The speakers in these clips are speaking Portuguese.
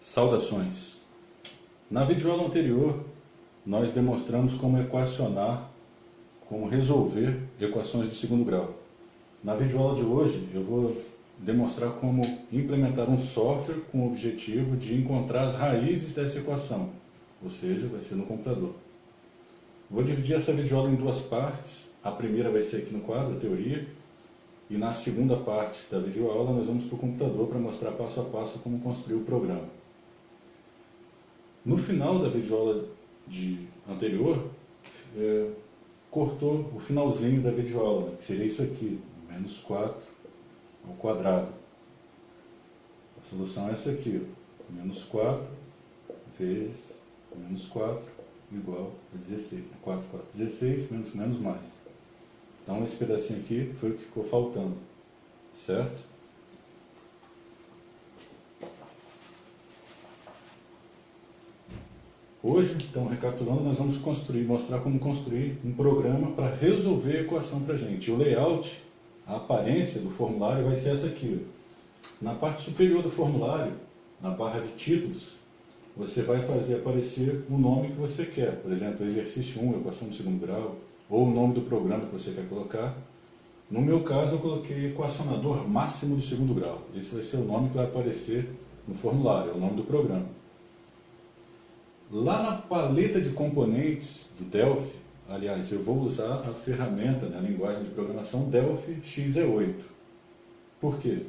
Saudações! Na videoaula anterior, nós demonstramos como equacionar, como resolver equações de segundo grau. Na videoaula de hoje, eu vou demonstrar como implementar um software com o objetivo de encontrar as raízes dessa equação, ou seja, vai ser no computador. Vou dividir essa videoaula em duas partes. A primeira vai ser aqui no quadro, a teoria, e na segunda parte da videoaula nós vamos para o computador para mostrar passo a passo como construir o programa. No final da videoaula anterior, cortou o finalzinho da videoaula, que seria isso aqui, menos 4 ao quadrado. A solução é essa aqui, ó, menos 4 vezes menos 4 igual a 16. 4, 4, 16, menos, menos, mais. Então esse pedacinho aqui foi o que ficou faltando, certo? Hoje, então, recapitulando, nós vamos mostrar como construir um programa para resolver a equação para a gente. O layout, a aparência do formulário vai ser essa aqui. Na parte superior do formulário, na barra de títulos, você vai fazer aparecer o nome que você quer. Por exemplo, exercício 1, equação de segundo grau, ou o nome do programa que você quer colocar. No meu caso, eu coloquei equacionador máximo do segundo grau. Esse vai ser o nome que vai aparecer no formulário, é o nome do programa. Lá na paleta de componentes do Delphi, aliás, eu vou usar a ferramenta, a linguagem de programação Delphi XE8. Por quê?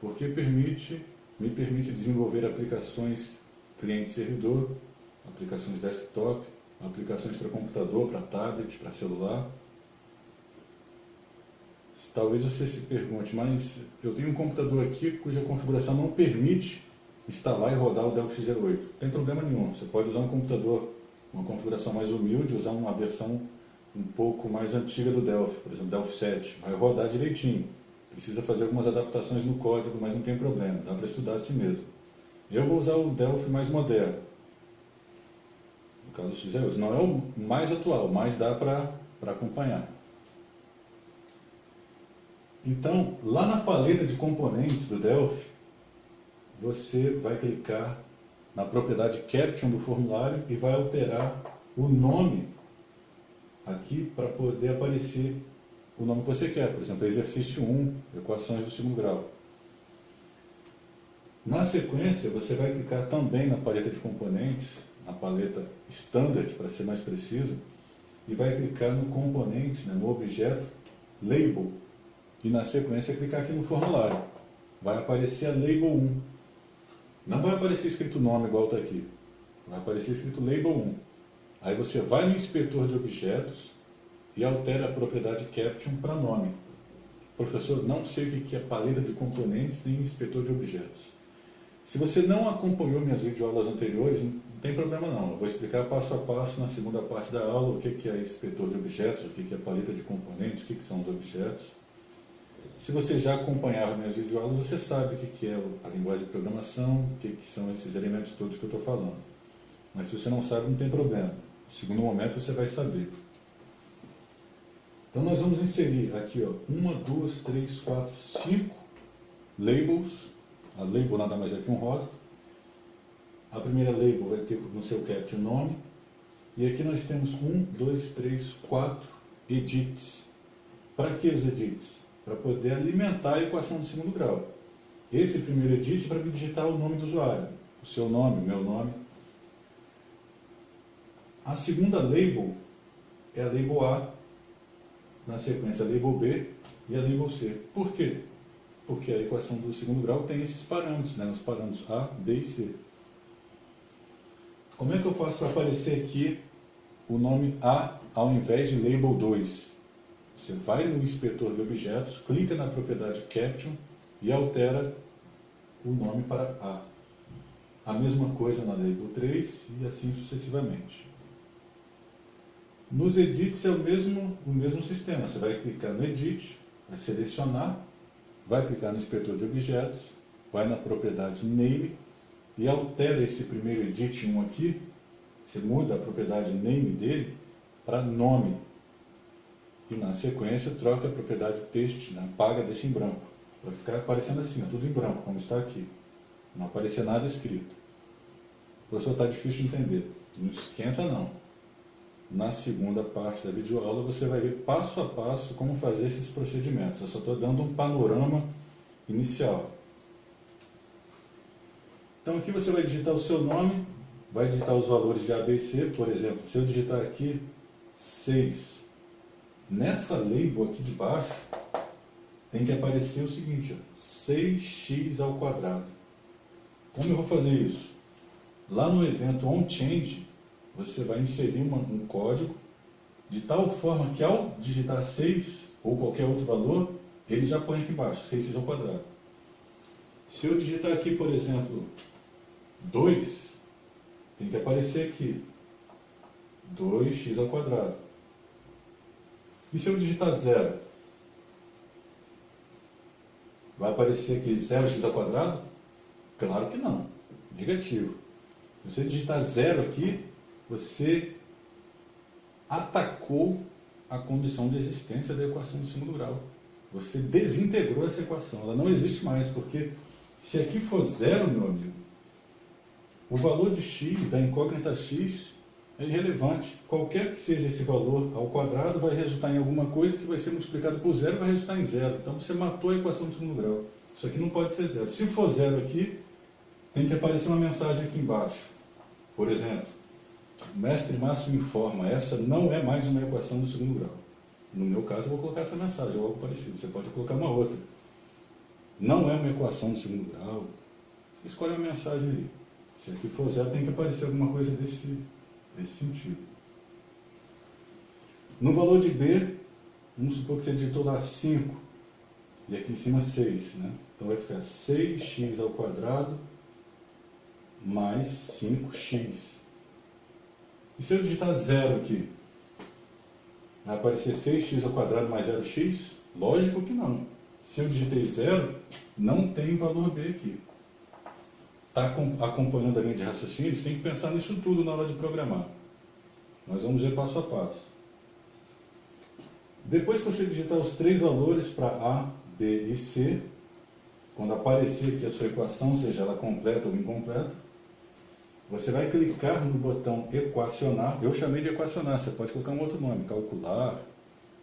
Porque me permite desenvolver aplicações cliente-servidor, aplicações desktop, aplicações para computador, para tablet, para celular. Talvez você se pergunte, mas eu tenho um computador aqui cuja configuração não permite instalar e rodar o Delphi XE8. Não tem problema nenhum. Você pode usar um computador, uma configuração mais humilde, usar uma versão um pouco mais antiga do Delphi, por exemplo, Delphi 7. Vai rodar direitinho. Precisa fazer algumas adaptações no código, mas não tem problema. Dá para estudar assim mesmo. Eu vou usar o Delphi mais moderno. No caso do XE8. Não é o mais atual, mas dá para acompanhar. Então, lá na paleta de componentes do Delphi, você vai clicar na propriedade Caption do formulário e vai alterar o nome aqui para poder aparecer o nome que você quer. Por exemplo, exercício 1, equações do segundo grau. Na sequência, você vai clicar também na paleta de componentes, na paleta Standard, para ser mais preciso, e vai clicar no componente, no objeto Label, e na sequência clicar aqui no formulário. Vai aparecer a Label 1. Não vai aparecer escrito nome igual está aqui. Vai aparecer escrito Label 1. Aí você vai no inspetor de objetos e altera a propriedade Caption para nome. Professor, não sei o que é paleta de componentes nem inspetor de objetos. Se você não acompanhou minhas videoaulas anteriores, não tem problema não. Eu vou explicar passo a passo na segunda parte da aula o que é inspetor de objetos, o que é paleta de componentes, o que são os objetos. Se você já acompanhava minhas videoaulas, você sabe o que é a linguagem de programação, o que são esses elementos todos que eu estou falando. Mas se você não sabe, não tem problema. No segundo momento você vai saber. Então nós vamos inserir aqui, ó, 1, 2, 3, 4, 5 labels. A label nada mais é que um rótulo. A primeira label vai ter no seu caption nome. E aqui nós temos 1, 2, 3, 4 edits. Para que os edits? Para poder alimentar a equação do segundo grau. Esse primeiro edit é para me digitar o nome do usuário, o seu nome, o meu nome. A segunda label é a label A, na sequência a label B e a label C. Por quê? Porque a equação do segundo grau tem esses parâmetros, os parâmetros A, B e C. Como é que eu faço para aparecer aqui o nome A ao invés de label 2? Você vai no inspetor de objetos, clica na propriedade Caption e altera o nome para A. A mesma coisa na label 3 e assim sucessivamente. Nos edits é o mesmo sistema. Você vai clicar no edit, vai selecionar, vai clicar no inspetor de objetos, vai na propriedade name e altera esse primeiro edit 1 aqui. Você muda a propriedade name dele para nome. E na sequência troca a propriedade text, apaga, deixa em branco. Vai ficar aparecendo assim, tudo em branco, como está aqui. Não aparecer nada escrito. professor, está difícil de entender. Não esquenta não. Na segunda parte da videoaula você vai ver passo a passo como fazer esses procedimentos. Eu só estou dando um panorama inicial. Então aqui você vai digitar o seu nome, vai digitar os valores de A, B e C. Por exemplo, se eu digitar aqui 6, nessa label aqui de baixo tem que aparecer o seguinte, ó, 6x ao quadrado. Como eu vou fazer isso? Lá no evento onChange, você vai inserir um código de tal forma que ao digitar 6 ou qualquer outro valor, ele já põe aqui embaixo, 6x ao quadrado. Se eu digitar aqui, por exemplo, 2, tem que aparecer aqui 2x ao quadrado. E se eu digitar 0? Vai aparecer aqui 0x ao quadrado? Claro que não, negativo. Se você digitar 0 aqui, você atacou a condição de existência da equação do segundo grau. Você desintegrou essa equação, ela não existe mais, porque se aqui for 0, meu amigo, o valor de x, da incógnita x, é irrelevante. Qualquer que seja esse valor ao quadrado vai resultar em alguma coisa que vai ser multiplicado por 0 e vai resultar em 0. Então você matou a equação do segundo grau. Isso aqui não pode ser 0. Se for 0 aqui, tem que aparecer uma mensagem aqui embaixo. Por exemplo, o mestre Márcio informa, essa não é mais uma equação do segundo grau. No meu caso, eu vou colocar essa mensagem, ou algo parecido. Você pode colocar uma outra. Não é uma equação do segundo grau. Você escolhe a mensagem aí. Se aqui for 0, tem que aparecer alguma coisa desse sentido. No valor de B, vamos supor que você digitou lá 5, e aqui em cima 6, né? Então vai ficar 6x ao quadrado mais 5x. E se eu digitar 0 aqui, vai aparecer 6x ao quadrado mais 0x? Lógico que não. Se eu digitei 0, não tem valor B aqui. Está acompanhando a linha de raciocínio, você tem que pensar nisso tudo na hora de programar. Nós vamos ver passo a passo. Depois que você digitar os 3 valores para A, B e C, quando aparecer aqui a sua equação, seja ela completa ou incompleta, você vai clicar no botão equacionar. Eu chamei de equacionar, você pode colocar um outro nome, calcular,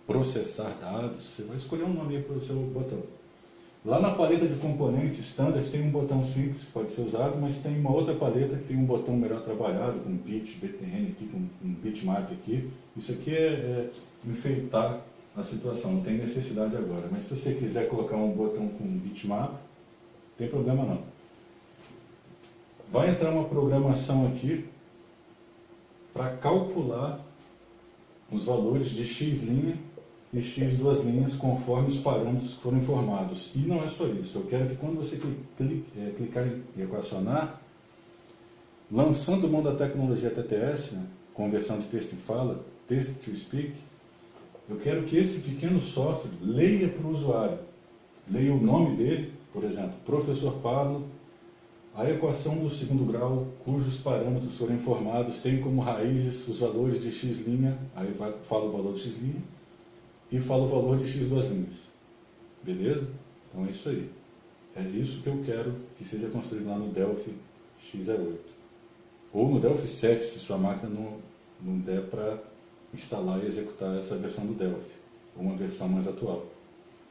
processar dados, você vai escolher um nome aí para o seu botão. Lá na paleta de componentes standard tem um botão simples que pode ser usado, mas tem uma outra paleta que tem um botão melhor trabalhado, com bit, btn aqui, com um bitmap aqui. Isso aqui é enfeitar a situação, não tem necessidade agora. Mas se você quiser colocar um botão com bitmap, não tem problema não. Vai entrar uma programação aqui para calcular os valores de x' e x duas linhas conforme os parâmetros que foram informados. E não é só isso, eu quero que quando você clicar em equacionar, lançando mão da tecnologia TTS, né, conversão de texto em fala, text to speak, eu quero que esse pequeno software leia para o usuário, leia o nome dele, por exemplo, professor Pablo, a equação do segundo grau, cujos parâmetros foram informados, tem como raízes os valores de x', aí fala o valor de x', e fala o valor de x duas linhas. Beleza? Então é isso aí. É isso que eu quero que seja construído lá no Delphi X08. Ou no Delphi 7, se sua máquina não der para instalar e executar essa versão do Delphi. Ou uma versão mais atual.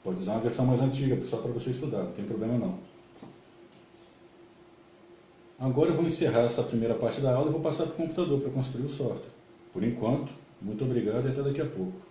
Pode usar uma versão mais antiga, só para você estudar, não tem problema não. Agora eu vou encerrar essa primeira parte da aula e vou passar para o computador para construir o software. Por enquanto, muito obrigado e até daqui a pouco.